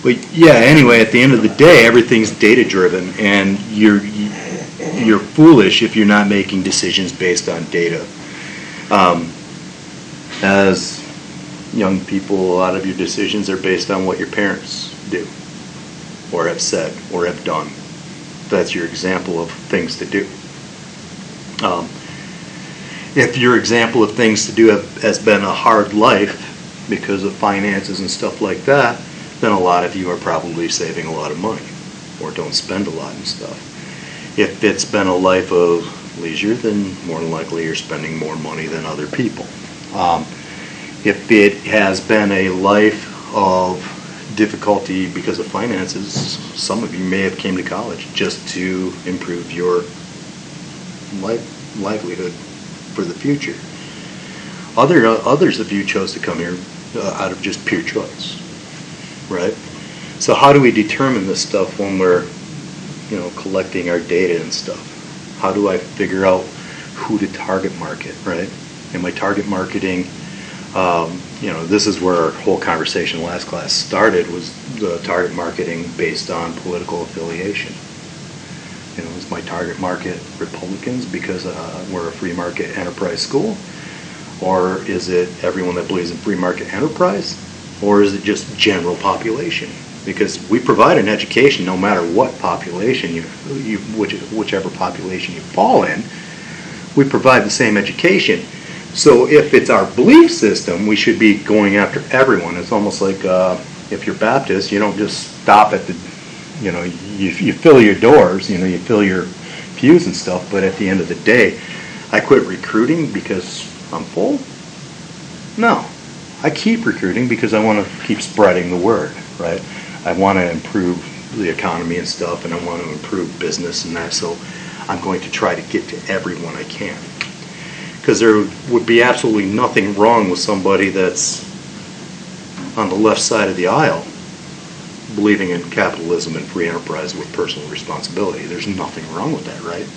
But yeah, anyway, at the end of the day, everything's data-driven, and you're foolish if you're not making decisions based on data. As young people, a lot of your decisions are based on what your parents do, or have said, or have done. That's your example of things to do. If your example of things to do has been a hard life because of finances and stuff like that, then a lot of you are probably saving a lot of money or don't spend a lot and stuff. If it's been a life of leisure, then more than likely you're spending more money than other people. If it has been a life of difficulty because of finances, some of you may have came to college just to improve your livelihood for the future. Others of you chose to come here out of just pure choice, right? So how do we determine this stuff when we're, collecting our data and stuff? How do I figure out who to target market, right? Am I target marketing? This is where our whole conversation last class started, was the target marketing based on political affiliation. Is my target market Republicans because we're a free market enterprise school? Or is it everyone that believes in free market enterprise? Or is it just general population? Because we provide an education no matter what population whichever population you fall in, we provide the same education. So if it's our belief system, we should be going after everyone. It's almost like if you're Baptist, you don't just stop at the, you fill your doors, you fill your pews and stuff, but at the end of the day, I quit recruiting because I'm full? No. I keep recruiting because I want to keep spreading the word, right? I want to improve the economy and stuff, and I want to improve business and that, so I'm going to try to get to everyone I can. Because there would be absolutely nothing wrong with somebody that's on the left side of the aisle believing in capitalism and free enterprise with personal responsibility. There's nothing wrong with that, right?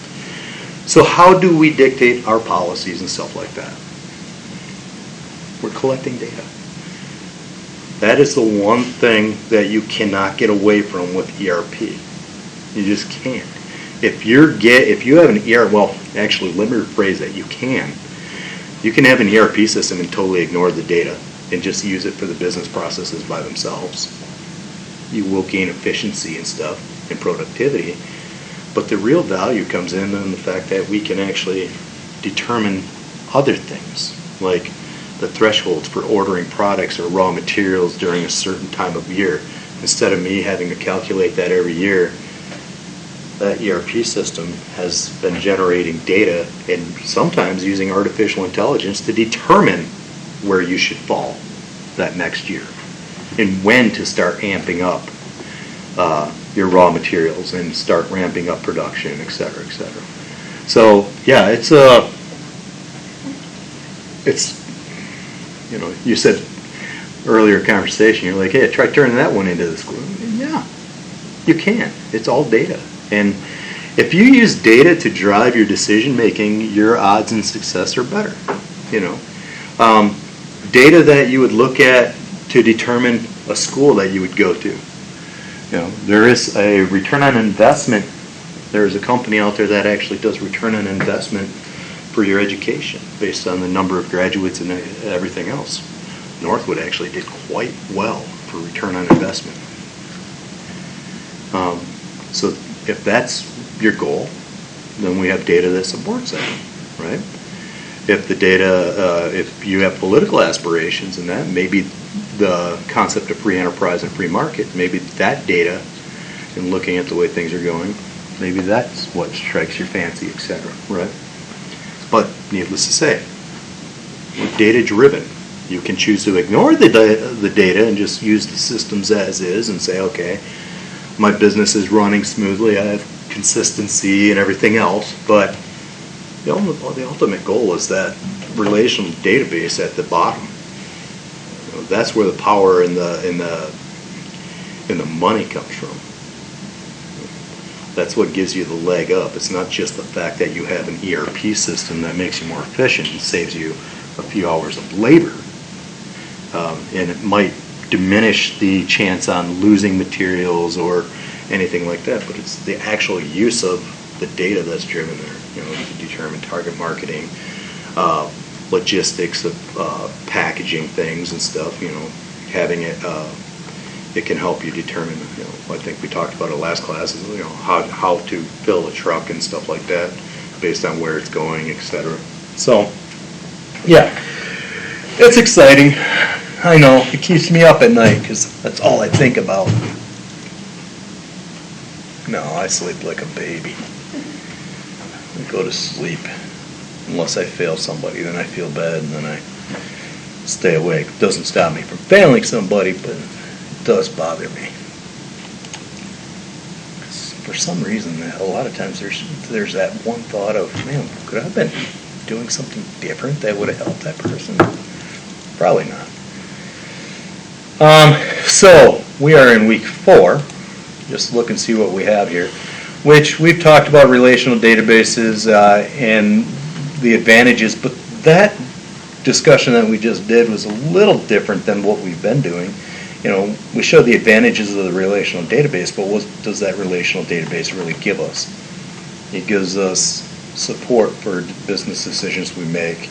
So how do we dictate our policies and stuff like that? We're collecting data. That is the one thing that you cannot get away from with ERP. You just can't. If you have an ERP, well, actually, let me rephrase that. You can have an ERP system and totally ignore the data and just use it for the business processes by themselves. You will gain efficiency and stuff and productivity, but the real value comes in the fact that we can actually determine other things, like the thresholds for ordering products or raw materials during a certain time of year. Instead of me having to calculate that every year, that ERP system has been generating data and sometimes using artificial intelligence to determine where you should fall that next year and when to start amping up your raw materials and start ramping up production, et cetera, et cetera. So yeah, it's you said earlier conversation, you're like, hey, try turning that one into the school. Yeah, you can. It's all data. And if you use data to drive your decision making, your odds in success are better. Data that you would look at to determine a school that you would go to. There is a return on investment. There is a company out there that actually does return on investment for your education based on the number of graduates and everything else. Northwood actually did quite well for return on investment. So if that's your goal, then we have data that supports that, right? If the data, if you have political aspirations and that, maybe the concept of free enterprise and free market, maybe that data, and looking at the way things are going, maybe that's what strikes your fancy, etc., right? But needless to say, we're data-driven. You can choose to ignore the data and just use the systems as is and say, okay, my business is running smoothly, I have consistency and everything else, but the ultimate goal is that relational database at the bottom. That's where the power and the money comes from. That's what gives you the leg up. It's not just the fact that you have an ERP system that makes you more efficient and saves you a few hours of labor. And it might diminish the chance on losing materials or anything like that, but it's the actual use of the data that's driven there, you know, to determine target marketing, logistics of packaging things and stuff, you know, having it, it can help you determine, you know, I think we talked about it last class, is, you know, how to fill a truck and stuff like that based on where it's going, etc. So, yeah, it's exciting. I know, it keeps me up at night because that's all I think about. No, I sleep like a baby. I go to sleep. Unless I fail somebody, then I feel bad, and then I stay awake. It doesn't stop me from failing somebody, but it does bother me. For some reason, a lot of times there's that one thought of, man, could I have been doing something different that would have helped that person? Probably not. So we are in week 4. Just look and see what we have here, which we've talked about relational databases and the advantages, but that discussion that we just did was a little different than what we've been doing. You know, we showed the advantages of the relational database, but what does that relational database really give us? It gives us support for business decisions we make,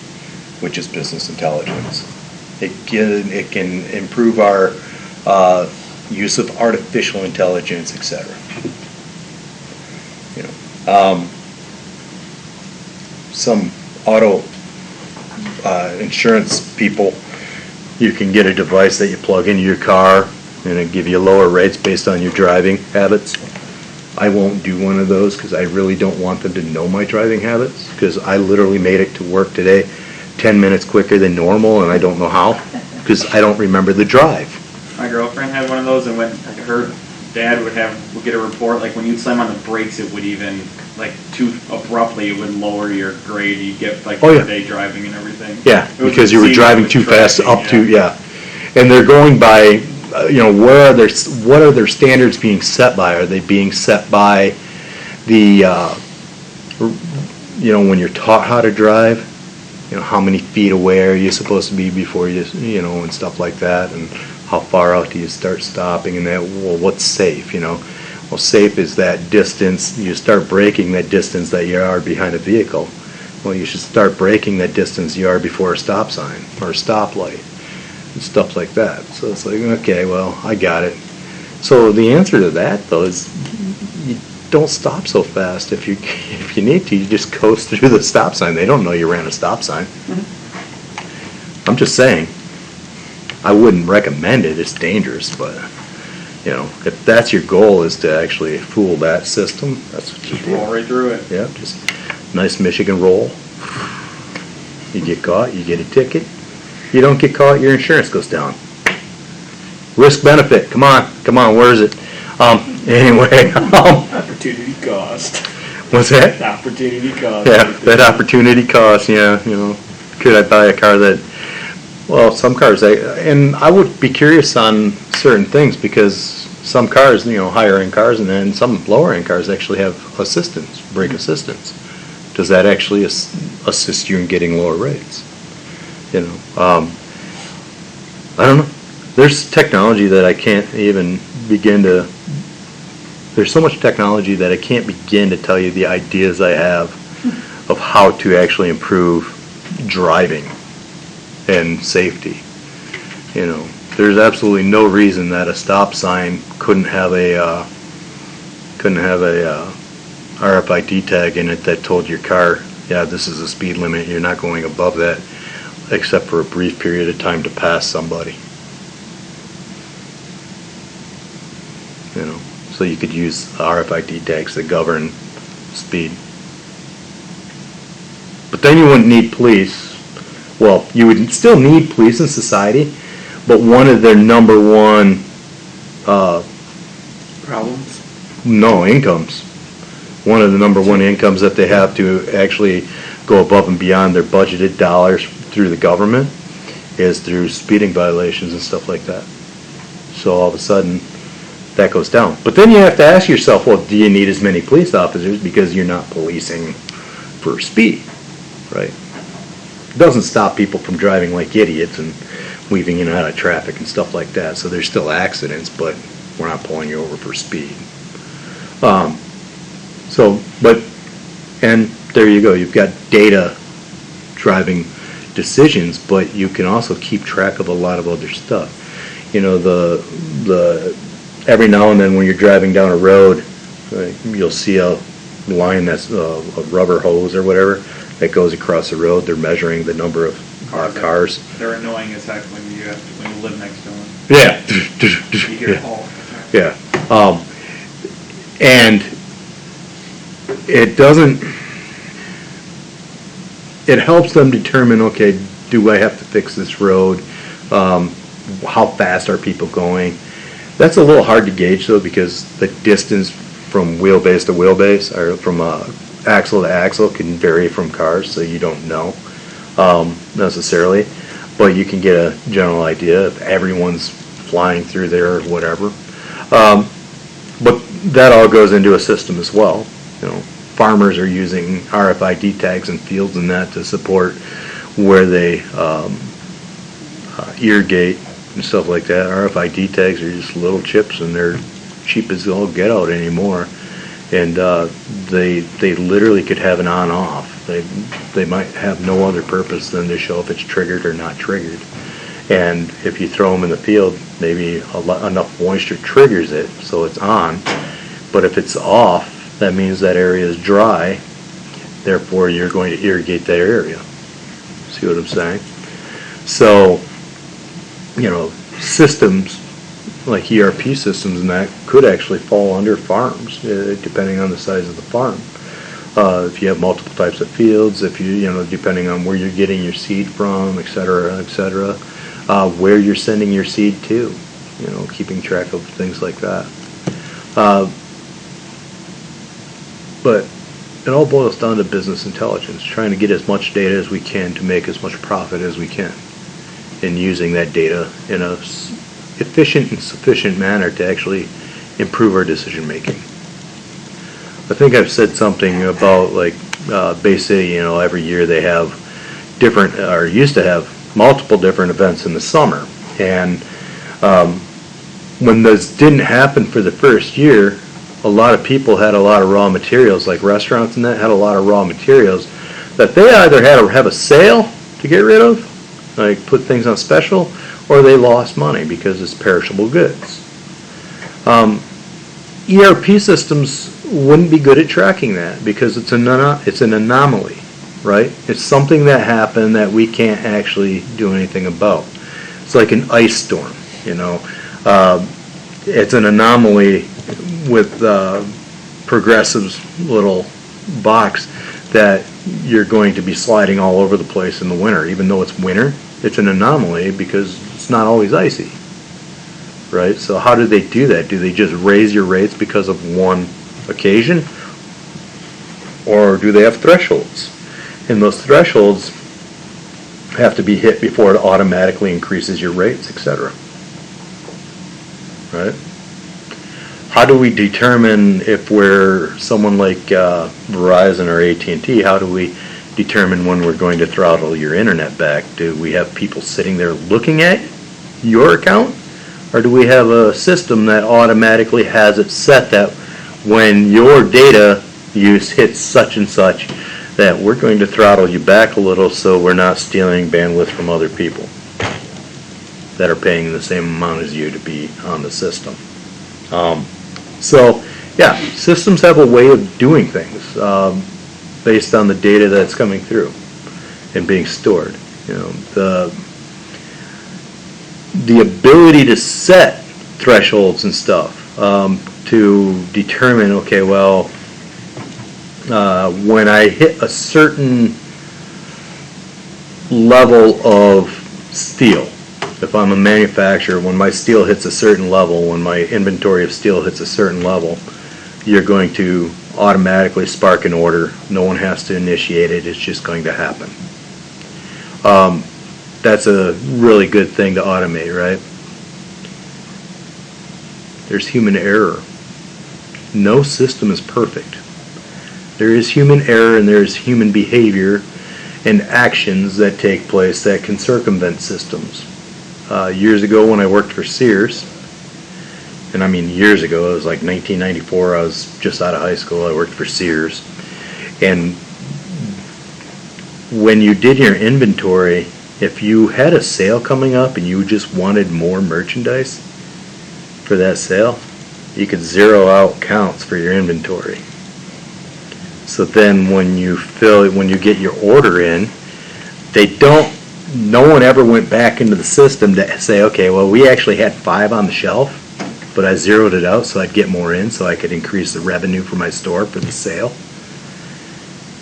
which is business intelligence. It can improve our use of artificial intelligence, etc. You know, some auto insurance people, you can get a device that you plug into your car and it give you lower rates based on your driving habits. I won't do one of those because I really don't want them to know my driving habits, because I literally made it to work today 10 minutes quicker than normal, and I don't know how because I don't remember the drive. My girlfriend had one of those, and when her dad would get a report, like when you'd slam on the brakes, it would even, like, too abruptly, it would lower your grade. You'd get, like, day driving and everything. Yeah, because you were driving too fast and they're going by, you know, what are their standards being set by? Are they being set by the, you know, when you're taught how to drive, you know, how many feet away are you supposed to be before you know, and stuff like that, and how far out do you start stopping, and that, well, what's safe, you know? Well, safe is that distance, you start braking that distance that you are behind a vehicle. Well, you should start braking that distance you are before a stop sign or a stoplight and stuff like that. So it's like, okay, well, I got it. So the answer to that, though, is you don't stop so fast. If you need to, you just coast through the stop sign. They don't know you ran a stop sign. I'm just saying. I wouldn't recommend it. It's dangerous, but, you know, if that's your goal, is to actually fool that system, that's what you do. Roll right through it. Yeah, just nice Michigan roll. You get caught, you get a ticket. You don't get caught, your insurance goes down. Risk benefit, come on, where is it? Anyway. Opportunity cost. What's that? Opportunity cost. Yeah, that opportunity cost, yeah, you know. Could I buy a car that, well, some cars, and I would be curious on certain things, because some cars, you know, higher end cars, and then some lower end cars actually have assistance, brake assistance. Does that actually assist you in getting lower rates? You know, I don't know. There's technology that I can't even begin to, there's so much technology that I can't begin to tell you the ideas I have of how to actually improve driving and safety. You know, there's absolutely no reason that a stop sign couldn't have a RFID tag in it that told your car, yeah, this is the speed limit, you're not going above that, except for a brief period of time to pass somebody. You know, so you could use RFID tags that govern speed. But then you wouldn't need police. Well, you would still need police in society, but one of their number one problems? No, incomes. One of the number one incomes that they have to actually go above and beyond their budgeted dollars through the government is through speeding violations and stuff like that. So all of a sudden, that goes down. But then you have to ask yourself, well, do you need as many police officers because you're not policing for speed, right? It doesn't stop people from driving like idiots and weaving in and out of traffic and stuff like that. So there's still accidents, but we're not pulling you over for speed. And there you go. You've got data driving decisions, but you can also keep track of a lot of other stuff. You know, the every now and then when you're driving down a road, you'll see a line that's a rubber hose or whatever that goes across the road. They're measuring the number of cars. They're annoying as heck when you live next to them. Yeah. You hear it all the time. Yeah. And it doesn't. It helps them determine, okay, do I have to fix this road? How fast are people going? That's a little hard to gauge, though, because the distance from wheelbase to wheelbase or from axle to axle can vary from cars, so you don't know necessarily. But you can get a general idea if everyone's flying through there or whatever. But that all goes into a system as well. You know, farmers are using RFID tags in fields and that to support where they irrigate and stuff like that. RFID tags are just little chips, and they're cheap as all get out anymore. And they literally could have an on-off. They might have no other purpose than to show if it's triggered or not triggered. And if you throw them in the field, maybe enough moisture triggers it, so it's on. But if it's off, that means that area is dry. Therefore, you're going to irrigate that area. See what I'm saying? So, you know, systems like ERP systems and that could actually fall under farms, depending on the size of the farm. If you have multiple types of fields, if you know, depending on where you're getting your seed from, et cetera, where you're sending your seed to, you know, keeping track of things like that. But it all boils down to business intelligence, trying to get as much data as we can to make as much profit as we can, and using that data in a efficient and sufficient manner to actually improve our decision making. I think I've said something about, like, Bay City, you know, every year they have different, or used to have multiple different events in the summer. And when this didn't happen for the first year, a lot of people had a lot of raw materials, like restaurants and that had a lot of raw materials that they either had to have a sale to get rid of, like put things on special, or they lost money because it's perishable goods. ERP systems wouldn't be good at tracking that because it's an anomaly, right? It's something that happened that we can't actually do anything about. It's like an ice storm, you know. It's an anomaly with Progressive's little box that you're going to be sliding all over the place in the winter. Even though it's winter, it's an anomaly because it's not always icy, right? So how do they do that? Do they just raise your rates because of one occasion? Or do they have thresholds? And those thresholds have to be hit before it automatically increases your rates, etc. Right? How do we determine if we're someone like Verizon or AT&T? How do we determine when we're going to throttle your internet back? Do we have people sitting there looking at your account? Or do we have a system that automatically has it set that when your data use hits such and such, that we're going to throttle you back a little so we're not stealing bandwidth from other people that are paying the same amount as you to be on the system? So, yeah, systems have a way of doing things based on the data that's coming through and being stored. You know, the ability to set thresholds and stuff to determine, okay, well, when I hit a certain level of steel, if I'm a manufacturer, when my steel hits a certain level, when my inventory of steel hits a certain level, you're going to automatically spark an order. No one has to initiate it. It's just going to happen. That's a really good thing to automate, right? There's human error. No system is perfect. There is human error and there's human behavior and actions that take place that can circumvent systems. years ago when I worked for Sears, and I mean years ago, it was like 1994, I was just out of high school, I worked for Sears, and when you did your inventory, if you had a sale coming up and you just wanted more merchandise for that sale, you could zero out counts for your inventory. So then when you get your order in, no one ever went back into the system to say, okay, well, we actually had 5 on the shelf, but I zeroed it out so I'd get more in so I could increase the revenue for my store for the sale.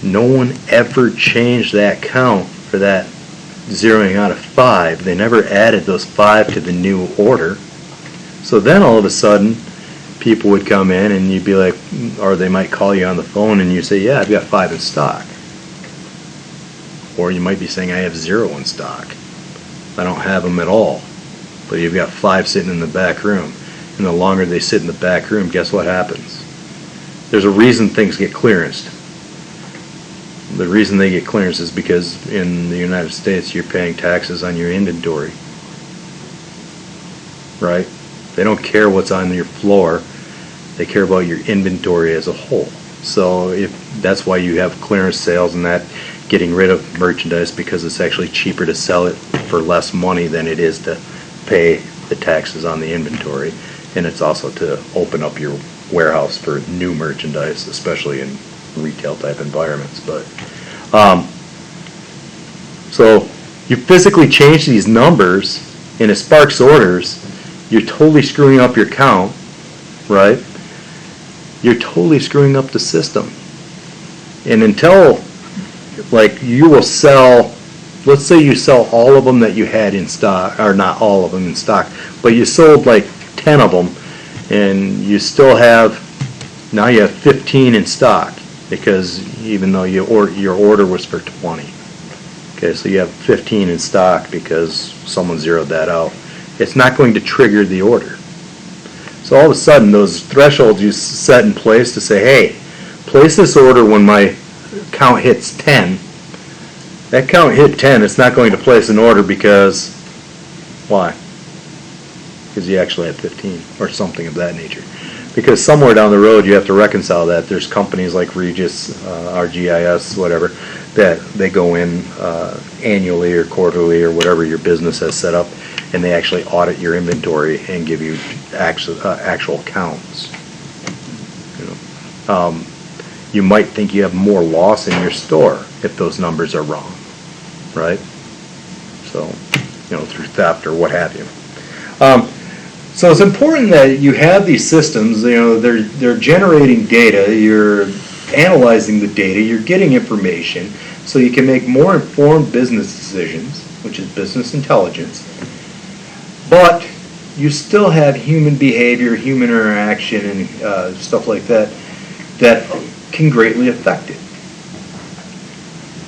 No one ever changed that count for that zeroing out of 5. They never added those 5 to the new order. So then all of a sudden, people would come in and you'd be like, or they might call you on the phone and you say, yeah, I've got 5 in stock. Or you might be saying, I have 0 in stock. I don't have them at all. But you've got 5 sitting in the back room. And the longer they sit in the back room, guess what happens? There's a reason things get clearanced. The reason they get clearance is because in the United States you're paying taxes on your inventory. Right? They don't care what's on your floor. They care about your inventory as a whole. So that's why you have clearance sales and that getting rid of merchandise, because it's actually cheaper to sell it for less money than it is to pay the taxes on the inventory. And it's also to open up your warehouse for new merchandise, especially in retail type environments. But so you physically change these numbers and it sparks orders. You're totally screwing up your count, right? You're totally screwing up the system. And until, like, you will sell, let's say you sell all of them that you had in stock, or not all of them in stock, but you sold like 10 of them, and you still have, now you have 15 in stock, because even though your order was for 20. Okay, so you have 15 in stock because someone zeroed that out. It's not going to trigger the order. So all of a sudden, those thresholds you set in place to say, hey, place this order when my count hits 10. That count hit 10, it's not going to place an order because, why? Because you actually had 15 or something of that nature. Because somewhere down the road you have to reconcile that. There's companies like Regis, RGIS, whatever, that they go in annually or quarterly or whatever your business has set up, and they actually audit your inventory and give you actual counts. You might think you have more loss in your store if those numbers are wrong, right? So, through theft or what have you. So it's important that you have these systems. They're generating data. You're analyzing the data. You're getting information, so you can make more informed business decisions, which is business intelligence. But you still have human behavior, human interaction, and stuff like that can greatly affect it.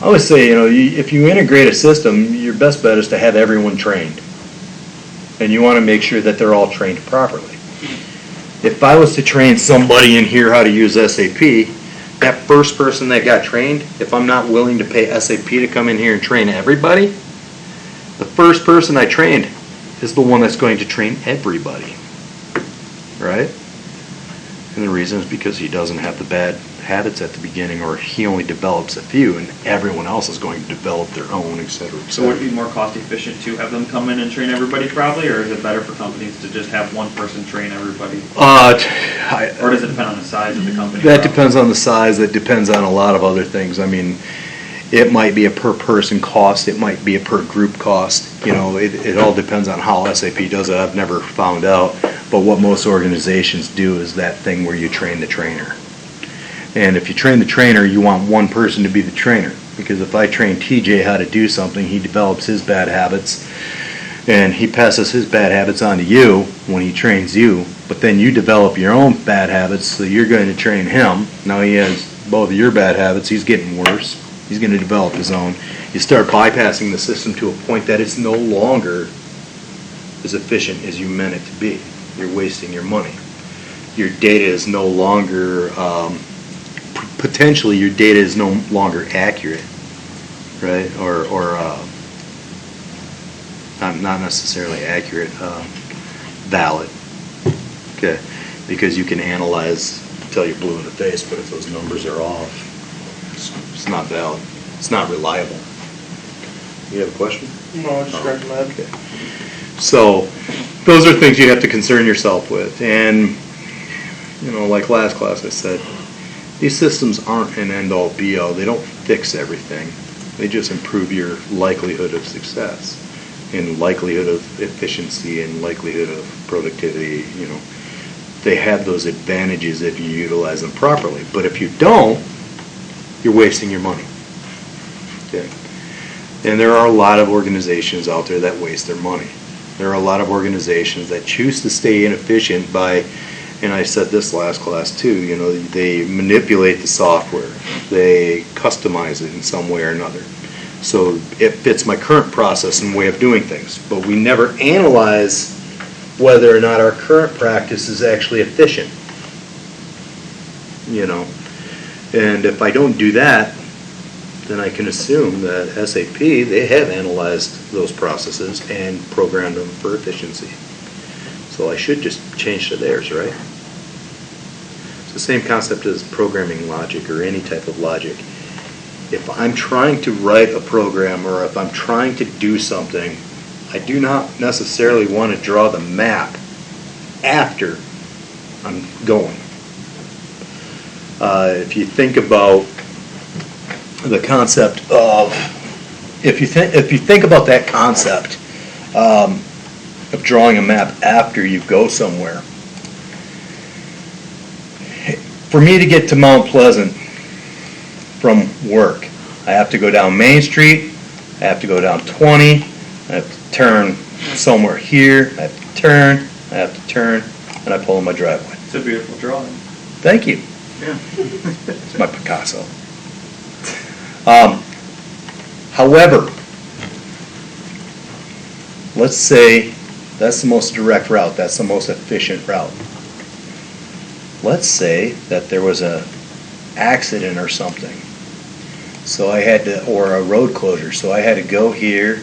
I always say, if you integrate a system, your best bet is to have everyone trained. And you want to make sure that they're all trained properly. If I was to train somebody in here how to use SAP, that first person that got trained, if I'm not willing to pay SAP to come in here and train everybody, the first person I trained is the one that's going to train everybody. Right? And the reason is because he doesn't have the bad habits at the beginning, or he only develops a few and everyone else is going to develop their own, etc. So would it be more cost efficient to have them come in and train everybody probably, or is it better for companies to just have one person train everybody? Or does it depend on the size of the company? That depends on the size. That depends on a lot of other things. I mean, it might be a per person cost. It might be a per group cost. It all depends on how SAP does it. I've never found out. But what most organizations do is that thing where you train the trainer. And if you train the trainer, you want one person to be the trainer. Because if I train TJ how to do something, he develops his bad habits, and he passes his bad habits on to you when he trains you. But then you develop your own bad habits, so you're going to train him. Now he has both of your bad habits. He's getting worse. He's going to develop his own. You start bypassing the system to a point that it's no longer as efficient as you meant it to be. You're wasting your money. Your data is no longer, potentially your data is no longer accurate, right? Or not necessarily accurate, valid. Okay, because you can analyze till you're blue in the face, but if those numbers are off, it's not valid. It's not reliable. You have a question? No, just scratching my head. Okay. So, those are things you have to concern yourself with. And, you know, like last class I said, these systems aren't an end-all be-all. They don't fix everything. They just improve your likelihood of success and likelihood of efficiency and likelihood of productivity. You know, they have those advantages if you utilize them properly. But if you don't, you're wasting your money. Okay. And there are a lot of organizations out there that waste their money. There are a lot of organizations that choose to stay inefficient by, and I said this last class too, you know, they manipulate the software. They customize it in some way or another. So it fits my current process and way of doing things. But we never analyze whether or not our current practice is actually efficient. You know, and if I don't do that, then I can assume that SAP, they have analyzed those processes and programmed them for efficiency. So I should just change to theirs, right? It's the same concept as programming logic or any type of logic. If I'm trying to write a program or if I'm trying to do something, I do not necessarily want to draw the map after I'm going. If you think about the concept of, if you think about that concept of drawing a map after you go somewhere, for me to get to Mount Pleasant from work, I have to go down Main Street, I have to go down 20, I have to turn somewhere here, I have to turn, and I pull in my driveway. It's a beautiful drawing. Thank you. Yeah. It's my Picasso. However, let's say that's the most direct route, that's the most efficient route. Let's say that there was an accident or something. So I had to, or a road closure, so I had to go here,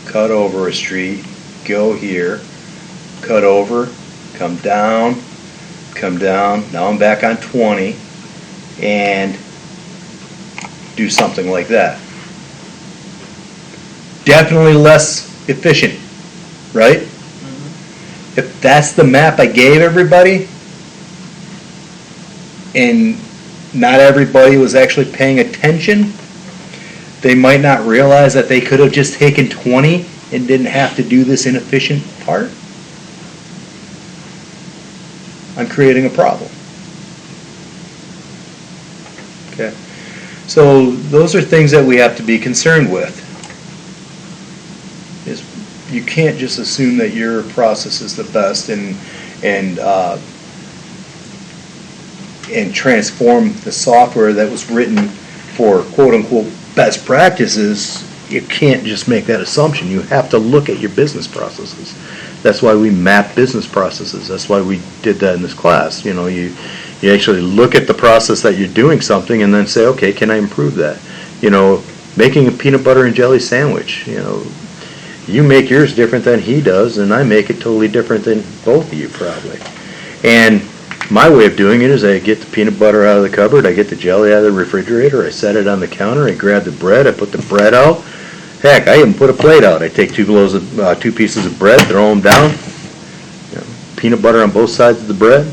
cut over a street, go here, cut over, come down, now I'm back on 20, and do something like that. Definitely less efficient, right? Mm-hmm. If that's the map I gave everybody, and not everybody was actually paying attention, they might not realize that they could have just taken 20 and didn't have to do this inefficient part. I'm creating a problem. Okay. So those are things that we have to be concerned with. Is you can't just assume that your process is the best and transform the software that was written for quote unquote best practices. You can't just make that assumption. You have to look at your business processes. That's why we map business processes. That's why we did that in this class. You know, you actually look at the process that you're doing something and then say, okay, can I improve that? You know, making a peanut butter and jelly sandwich, you know, you make yours different than he does and I make it totally different than both of you probably. And my way of doing it is I get the peanut butter out of the cupboard, I get the jelly out of the refrigerator, I set it on the counter, I grab the bread, I put the bread out. Heck, I even put a plate out. I take two pieces of bread, throw them down, you know, peanut butter on both sides of the bread.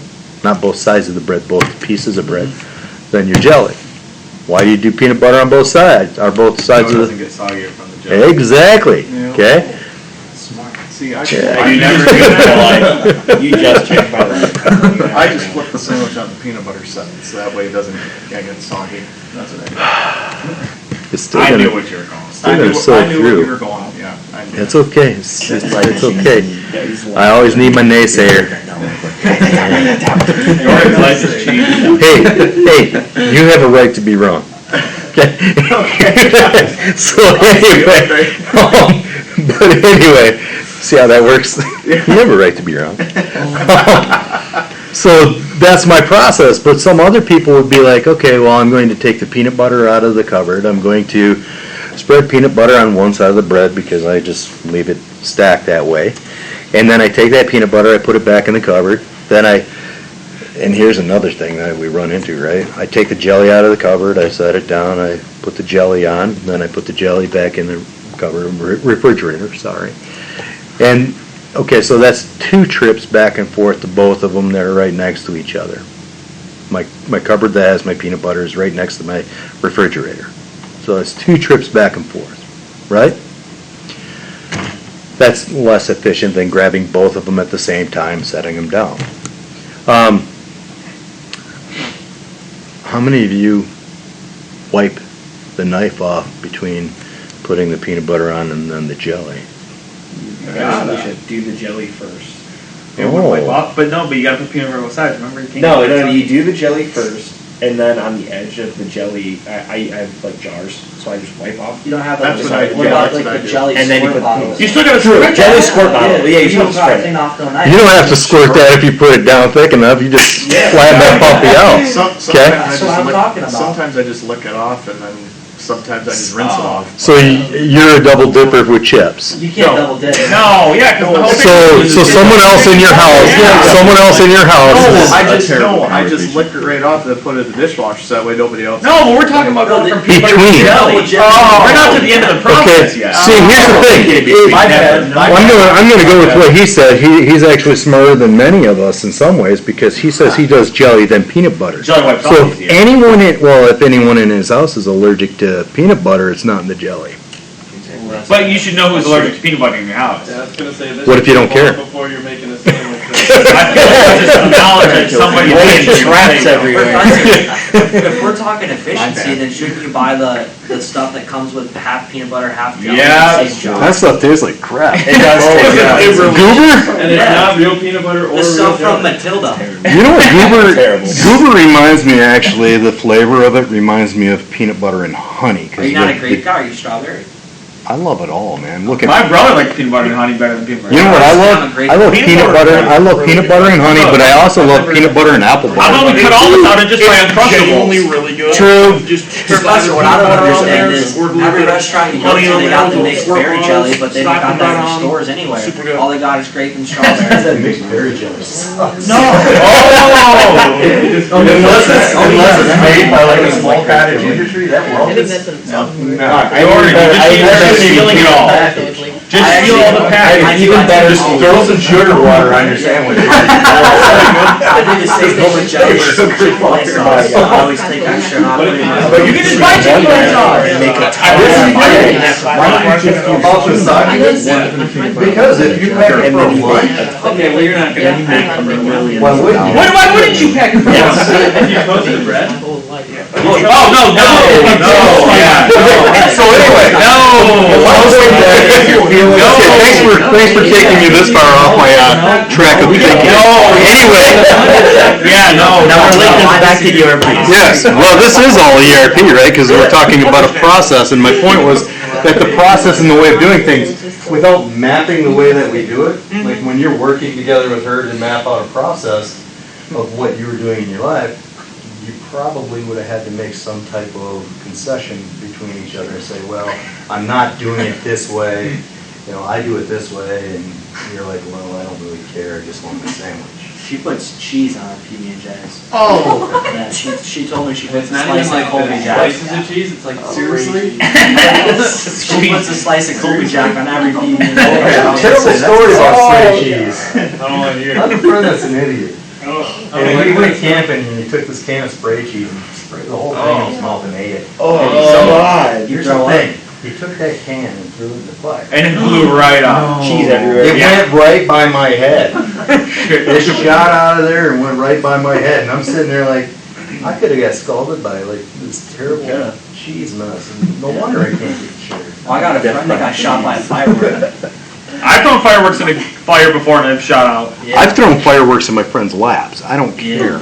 Not both sides of the bread, both pieces of bread. Then your jelly. Why do you do peanut butter on both sides? Or both sides So it of doesn't the... get soggy from the jelly. Exactly. Yeah. Okay? Smart. See, I You never do that. You just changed my life. I just flip the sandwich on the peanut butter side, so that way it doesn't get soggy. That's what I do. It's still I gonna, knew what you were going. still gonna soak I knew what through. you were going, yeah. I knew. It's okay. It's okay. I always need my naysayer. Your life has changed. Hey, you have a right to be wrong. Okay? So anyway, but anyway, see how that works? You have a right to be wrong. So that's my process, but some other people would be like, okay, well, I'm going to take the peanut butter out of the cupboard. I'm going to spread peanut butter on one side of the bread because I just leave it stacked that way. And then I take that peanut butter, I put it back in the cupboard. Then and here's another thing that we run into, right? I take the jelly out of the cupboard, I set it down, I put the jelly on, then I put the jelly back in the cupboard, refrigerator, sorry. And, okay, so that's 2 trips back and forth to both of them that are right next to each other. My cupboard that has my peanut butter is right next to my refrigerator. So it's 2 trips back and forth, right? That's less efficient than grabbing both of them at the same time, setting them down. How many of you wipe the knife off between putting the peanut butter on and then the jelly? We should do the jelly first. Oh. Wipe off, but you gotta put peanut butter on both sides, remember? You can't No, do that. you do the jelly first, and then on the edge of the jelly, I have like jars, so I just wipe off. You don't have That's like, what I- what yeah, about that's like what I the do. jelly And then you squirt put bottles? You still gotta True, squirt jelly that. squirt bottle. Yeah, you You don't just gotta spread clean it. off the knife. You don't have to squirt that if you put it down thick enough, you just flatten that puppy out. Okay? That's what I'm talking about. Sometimes I just lick it off, and then sometimes I just rinse it off. So you're a double dipper with chips. You can't No. double dip. No, yeah, cause the whole thing. So someone else in your house, someone else in your house. I just lick it right off and then put it in the dishwasher, so that way nobody else. No, but we're talking about going from peanut butter to Between. jelly. Oh. We're not to the end of the Okay, process yet. see, here's the thing. My bad. I'm gonna go with what he said. He's actually smarter than many of us in some ways because he says he does jelly then peanut butter. Jelly wipes So off if easier. if anyone in his house is allergic to peanut butter, it's not in the jelly. But you should know who's allergic to peanut butter in your house. Yeah, I was gonna say this. What if you don't care? Before you're making a sandwich. I feel like just some knowledge that somebody Laying did. traps everywhere. If we're talking efficiency, then shouldn't you buy the stuff that comes with half peanut butter, half jelly? Yeah, Same jar? That stuff tastes like crap. It does taste It really- Goober? And it's Yeah. not real peanut butter or The real stuff from jelly. Matilda. You know what Terrible. Goober reminds me actually, the flavor of it reminds me of peanut butter and honey. 'Cause Are you not a the- grape guy or are you strawberry? I love it all, man. Look at My brother likes peanut butter and honey better than peanut butter. You know what I love? I love peanut butter. I love peanut butter and honey, but I also love peanut butter and apple How about butter. we cut all this out and just buy Genuinely Uncrustables? really good. True. Just Professor, what I don't understand is, Or look every at- restaurant you go to, they got the mixed berry jelly, but they don't got that in stores anywhere. Super good. All they got is grape and strawberry. mixed berry jelly. Unless it's made by like a small cottage industry, that I world think is. that's an. Just stealing it all. Just steal all the packets. Even better, Just throw some sugar water on your sandwich. I do the same thing with jelly, with some Chick-fil-A sauce. I always take extra and I'll put it in my. But you can just buy Chick-fil-A sauce. And make a Because if you pack it for a month, Okay, well, you're not gonna make a million. why wouldn't you? Why wouldn't you pack it for us? If you toasted the bread. Oh, no, yeah, So anyway, thanks for taking me this far off my track of thinking. Anyway, Yeah, no. Now we're linking back to the ERP. yes, well, this is all ERP, right? Because we're talking about a process, and my point was that the process and the way of doing things, without mapping the way that we do it, like when you're working together with her to map out a process of what you were doing in your life, you probably would have had to make some type of concession between each other and say, well, I'm not doing it this way, I do it this way, and you're like, well, I don't really care, I just want my sandwich. She puts cheese on her PB&J's. Oh. Yeah, she told me she puts It's a not slice even of like Colby the Jack. slices of cheese, it's like Seriously? She puts a slice of Colby Jack on every PB&J. Terrible story about spray cheese. I don't want to hear. I have a friend that's an idiot. Oh. And we went camping and you took this can of spray cheese and sprayed the whole thing in his mouth and ate it. Oh, Here's the thing, he took that can and threw it in the fire. And it blew right off. cheese everywhere. It went right by my head. It shot out of there and went right by my head, and I'm sitting there like, I could have got scalded by like this terrible cheese mess, and no wonder I can't get shit. Well, I got a friend that got shot by a firework. I've thrown fireworks in a fire before and I've shot out. I've thrown fireworks in my friends' laps, I don't care.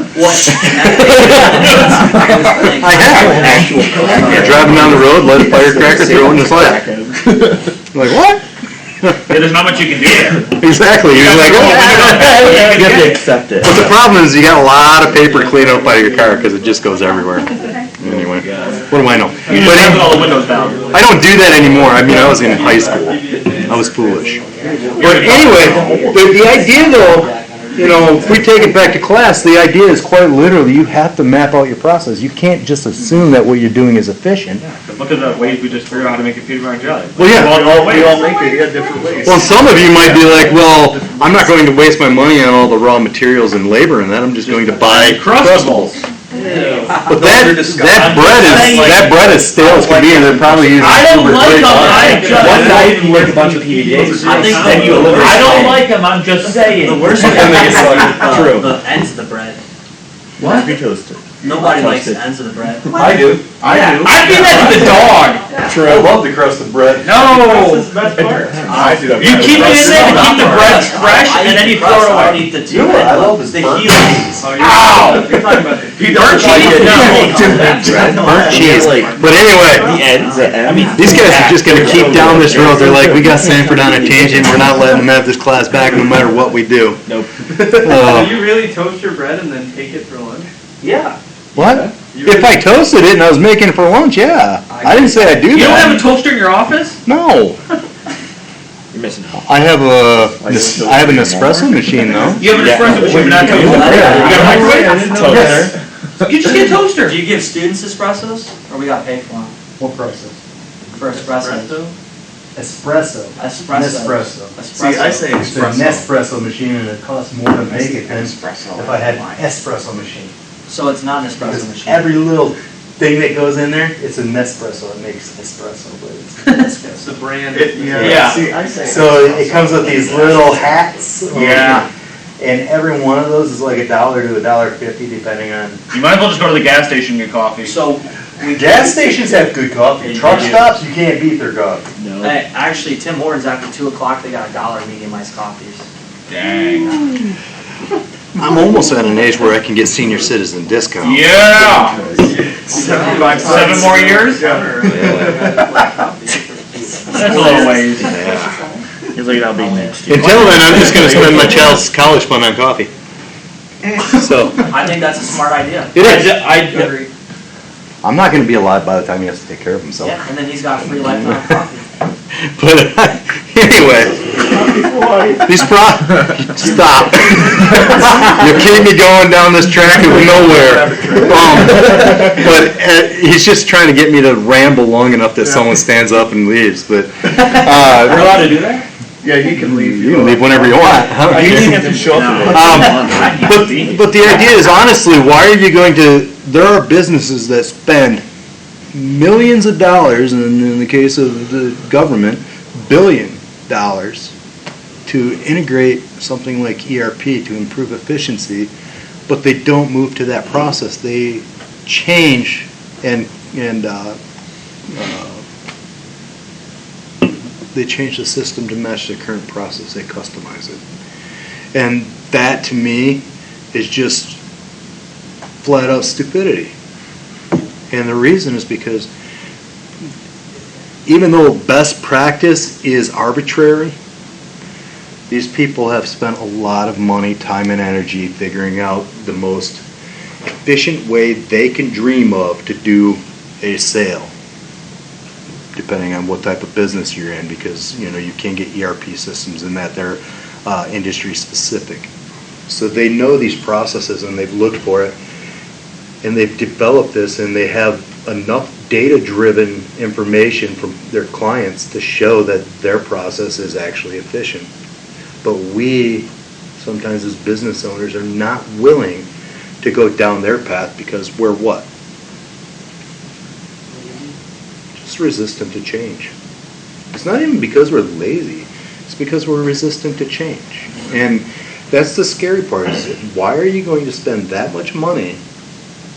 I have. You're driving down the road, light a firecracker, throw it in his lap. Like, what? Yeah, there's not much you can do there. Exactly, you're like, You have to oh. accept it. But the problem is you got a lot of paper clean up out of your car because it just goes everywhere. Anyway. What do I know? You just have all the windows down. I don't do that anymore. I mean, I was in high school. I was foolish. But anyway, the idea though, you know, if we take it back to class, the idea is quite literally, you have to map out your process. You can't just assume that what you're doing is efficient. But look at the ways we just figured out how to make a peanut butter and jelly. Well, yeah. We all make it, you got different ways. Well, some of you might be like, well, I'm not going to waste my money on all the raw materials and labor and that. I'm just going to buy Crustables. But that bread is stale as can be, and they're probably using. I don't super like great them, butter. One night you make a bunch of PBJs. I think then you eliminate. I don't all. like them, I'm just saying. The worst thing And they is get soggy. True. the ends of the bread. What? Be toasted. Nobody likes Toasted. the ends of the bread. I do. I feed that to the dog. I love the crust of bread. No. That's the best part. I do. You keep it in there to keep the bread fresh, and then you throw it I don't away. eat the You know what I love is the burnt heels. Ow! You're talking about the. Burnt cheese? No. Burnt cheese. But anyway, I mean, these guys are just gonna keep down this road. They're like, we got Sanford on a tangent. We're not letting them have this class back no matter what we do. Nope. Uh, Do you really toast your bread and then take it for lunch? Yeah. What? If I toasted it and I was making it for lunch, yeah. I didn't say I'd do You don't have a that. toaster in your office? No. You're missing out. I have an espresso machine though. You have an espresso machine, but not toaster. Yeah. You got a microwave? Toaster. You just get a toaster. Do you give students espressos, or we got paid for them? What process? For espressos? Espresso. Espresso. Nespresso. See, I say It's a Nespresso machine and it costs more to make it than if I had an espresso machine. So it's not an espresso Because machine? every little thing that goes in there, it's a Nespresso. It makes espresso, but it's It's Nespresso. the brand. Yeah. See, so it comes with these little hats. Yeah. And every one of those is like $1 to $1.50 depending on. You might as well just go to the gas station and get coffee. So, we. Gas stations have good coffee. Truck stops, you can't beat their coffee. No. Actually, Tim Hortons after 2 o'clock, they got $1 medium iced coffees. Dang. I'm almost at an age where I can get senior citizen discount. Yeah. 75 7 more years? That's a little ways. Yeah. He's like, I'll be next year. Until then, I'm just gonna spend my child's college fund on coffee. So, I think that's a smart idea. it is. I agree. I'm not gonna be alive by the time he has to take care of himself. Yeah, and then he's got free lifetime coffee. But anyway, these stop. You're keeping me going down this track of nowhere. But he's just trying to get me to ramble long enough that someone stands up and leaves. But We're allowed to do that? Yeah, you can leave. you can leave whenever you want. You didn't have to show up today. But the idea is honestly, why are you going to? There are businesses that spend millions of dollars, and in the case of the government, $1 billion to integrate something like ERP to improve efficiency, but they don't move to that process. They change and they change the system to match the current process. They customize it, and that to me is just flat out stupidity. And the reason is because even though best practice is arbitrary, these people have spent a lot of money, time, and energy figuring out the most efficient way they can dream of to do a sale, depending on what type of business you're in, because you can get ERP systems in that they're industry specific. So they know these processes and they've looked for it. And they've developed this, and they have enough data-driven information from their clients to show that their process is actually efficient. But we, sometimes as business owners, are not willing to go down their path because we're what? Just resistant to change. It's not even because we're lazy. It's because we're resistant to change. And that's the scary part. Is why are you going to spend that much money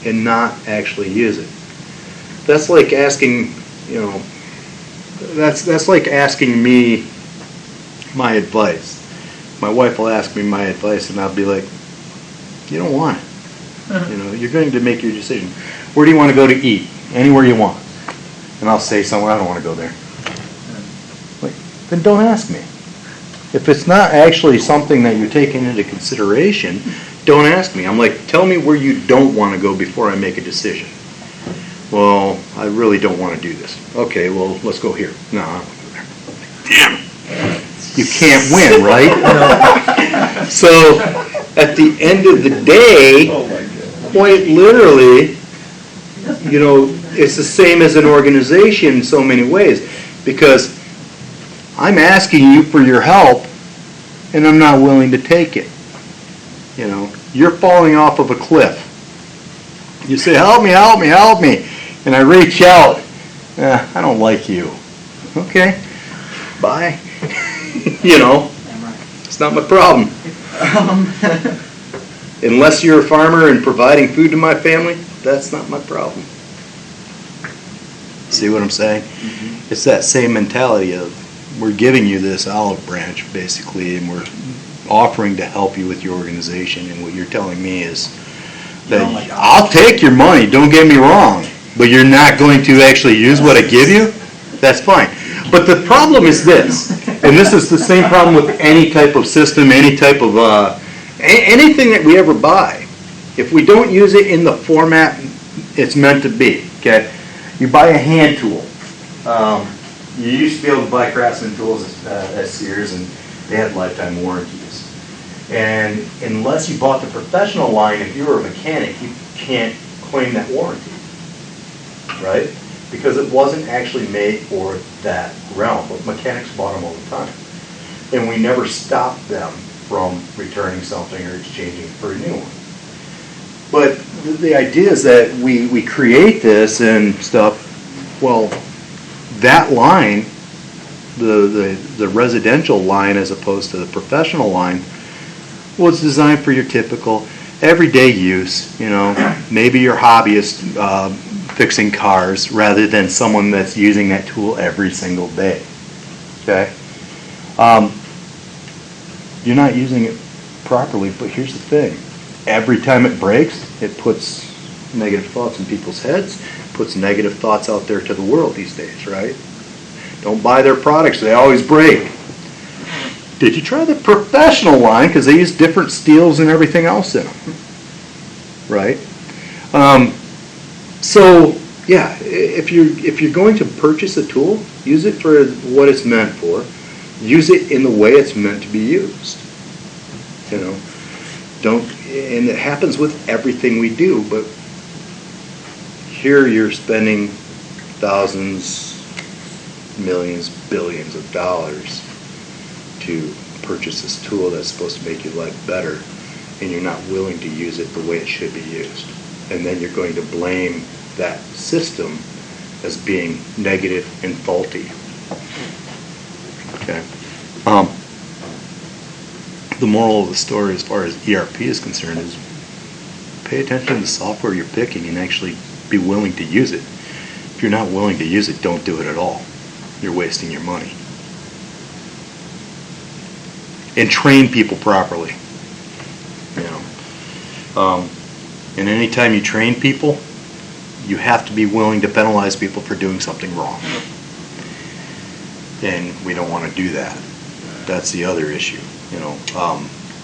and not actually use it? That's like asking, that's like asking me my advice. My wife will ask me my advice and I'll be like, you don't want it. You're going to make your decision. Where do you want to go to eat? Anywhere you want. And I'll say somewhere, I don't want to go there. Like, then don't ask me. If it's not actually something that you're taking into consideration, don't ask me. I'm like, tell me where you don't want to go before I make a decision. Well, I really don't want to do this. Okay, well, let's go here. No, I don't want to go there. Damn it. You can't win, right? So, at the end of the day, quite literally, you know, it's the same as an organization in so many ways, because I'm asking you for your help, and I'm not willing to take it. You know, you're falling off of a cliff. You say, help me, help me, help me. And I reach out. I don't like you. Okay, bye. You know, it's not my problem. Unless you're a farmer and providing food to my family, that's not my problem. See what I'm saying? It's that same mentality of, we're giving you this olive branch, basically, and we're offering to help you with your organization, and what you're telling me is that I'll take your money, don't get me wrong, but you're not going to actually use what I give you? That's fine. But the problem is this, and this is the same problem with any type of system, any type of, anything that we ever buy. If we don't use it in the format it's meant to be, okay? You buy a hand tool. You used to be able to buy Craftsman tools at Sears, and they had lifetime warranties. And unless you bought the professional line, if you were a mechanic, you can't claim that warranty, right? Because it wasn't actually made for that realm, but mechanics bought them all the time. And we never stopped them from returning something or exchanging for a new one. But the idea is that we create this and stuff, well, that line, the residential line as opposed to the professional line, was designed for your typical everyday use, you know, maybe your hobbyist fixing cars rather than someone that's using that tool every single day, okay? You're not using it properly, but here's the thing. Every time it breaks, it puts negative thoughts in people's heads, puts negative thoughts out there to the world these days, right? Don't buy their products, they always break. Did you try the professional line? Because they use different steels and everything else in them, right? So, yeah, if you're going to purchase a tool, use it for what it's meant for. Use it in the way it's meant to be used. You know, and it happens with everything we do, but here you're spending thousands, millions, billions of dollars to purchase this tool that's supposed to make your life better, and you're not willing to use it the way it should be used. And then you're going to blame that system as being negative and faulty. Okay. The moral of the story as far as ERP is concerned is pay attention to the software you're picking and actually be willing to use it. If you're not willing to use it, don't do it at all. You're wasting your money. And train people properly. You know. And anytime you train people, you have to be willing to penalize people for doing something wrong. And we don't want to do that. That's the other issue. You know,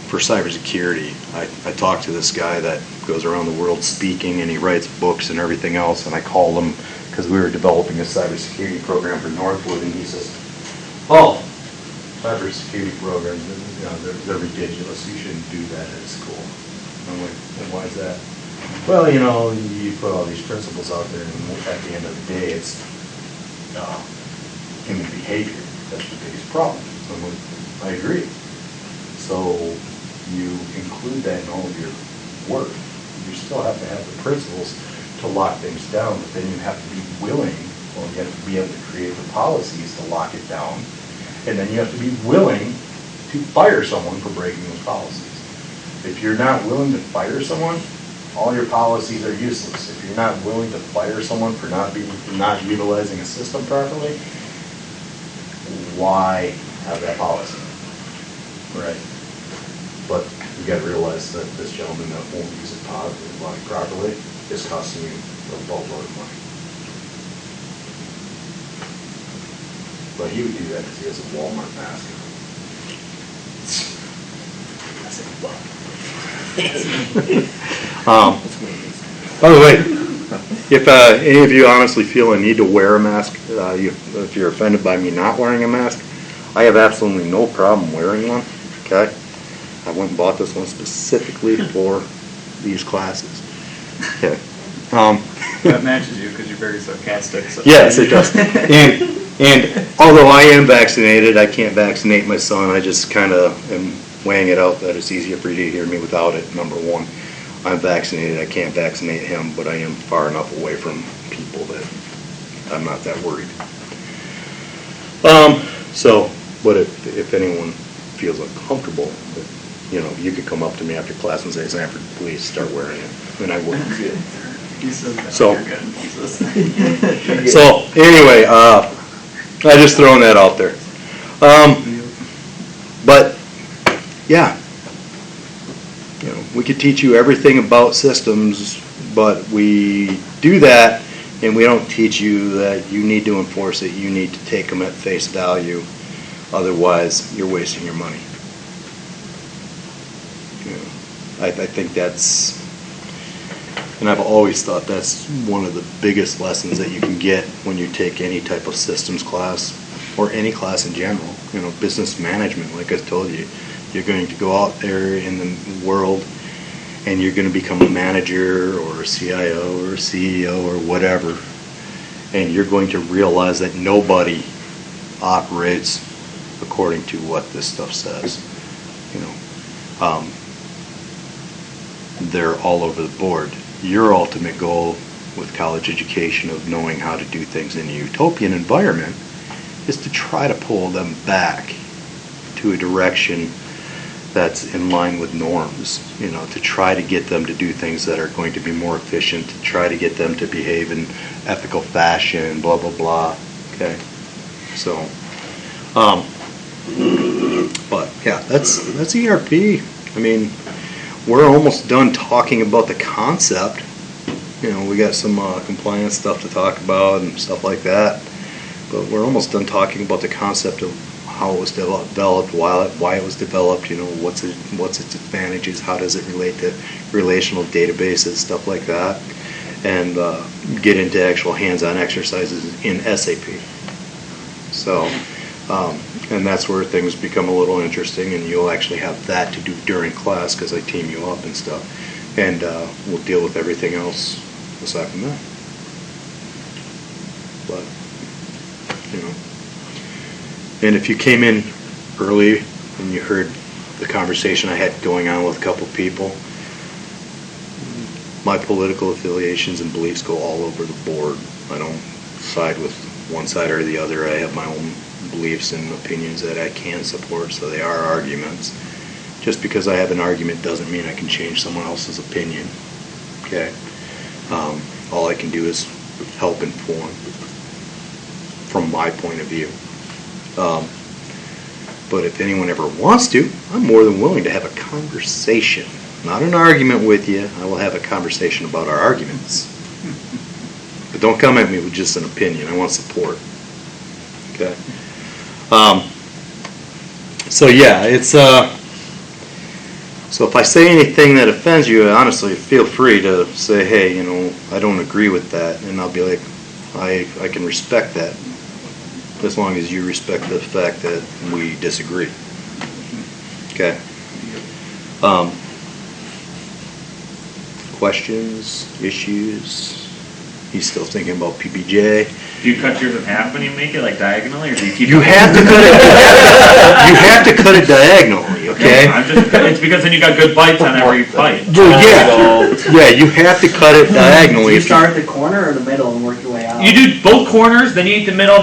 for cybersecurity, I talked to this guy that goes around the world speaking, and he writes books and everything else, and I called him because we were developing a cybersecurity program for Northwood, and he says, oh, cybersecurity programs, you know, they're ridiculous. You shouldn't do that at school. I'm like, and why is that? Well, you know, you put all these principles out there, and at the end of the day, it's human behavior. That's the biggest problem. So I'm like, I agree. So you include that in all of your work. You still have to have the principles to lock things down, but then you have to be willing, well, you have to be able to create the policies to lock it down, and then you have to be willing to fire someone for breaking those policies. If you're not willing to fire someone, all your policies are useless. If you're not willing to fire someone for not utilizing a system properly, why have that policy? Right. But you got to realize that this gentleman that won't use it properly is costing you a boatload of money. But he would do that because he has a Walmart basket. By the way, if any of you honestly feel a need to wear a mask, if you're offended by me not wearing a mask, I have absolutely no problem wearing one, okay? I went and bought this one specifically for these classes. Okay. That matches you because you're very sarcastic. So. Yes, it does. And although I am vaccinated, I can't vaccinate my son. I just kind of am weighing it out that it's easier for you to hear me without it, number one. I'm vaccinated, I can't vaccinate him, but I am far enough away from people that I'm not that worried. But if anyone feels uncomfortable, you know, you could come up to me after class and say, Sanford, please start wearing it, and I would. So, anyway, I just throwing that out there. But, yeah, you know, we could teach you everything about systems, but we do that, and we don't teach you that you need to enforce it. You need to take them at face value. Otherwise, you're wasting your money. You know, I think that's, and I've always thought that's one of the biggest lessons that you can get when you take any type of systems class, or any class in general. You know, business management, like I told you, you're going to go out there in the world and you're going to become a manager or a CIO or a CEO or whatever, and you're going to realize that nobody operates according to what this stuff says. You know, they're all over the board. Your ultimate goal with college education of knowing how to do things in a utopian environment is to try to pull them back to a direction that's in line with norms, you know, to try to get them to do things that are going to be more efficient, to try to get them to behave in ethical fashion, blah, blah, blah, okay? So, but yeah, that's ERP. I mean, we're almost done talking about the concept. You know, we got some compliance stuff to talk about and stuff like that, but we're almost done talking about the concept of how it was developed, why it was developed, you know, what's its advantages, how does it relate to relational databases, stuff like that, and get into actual hands-on exercises in SAP. So, and that's where things become a little interesting, and you'll actually have that to do during class because I team you up and stuff, and we'll deal with everything else aside from that. But, you know. And if you came in early and you heard the conversation I had going on with a couple people, my political affiliations and beliefs go all over the board. I don't side with one side or the other. I have my own beliefs and opinions that I can support, so they are arguments. Just because I have an argument doesn't mean I can change someone else's opinion. Okay? All I can do is help inform from my point of view. But if anyone ever wants to, I'm more than willing to have a conversation. Not an argument with you. I will have a conversation about our arguments. But don't come at me with just an opinion. I want support. Okay? So yeah, it's so if I say anything that offends you, honestly, feel free to say, hey, you know, I don't agree with that, and I'll be like, I can respect that, as long as you respect the fact that we disagree. Okay. Questions, issues? He's still thinking about PPJ. Do you cut yours in half when you make it, like diagonally, or do you keep? You have to cut it. You have to cut it diagonally. Okay. It's because then you got good bites on every bite. Well, yeah, you have to cut it diagonally. Do you start at the corner or the middle and work your way out? You do both corners, then you eat the middle.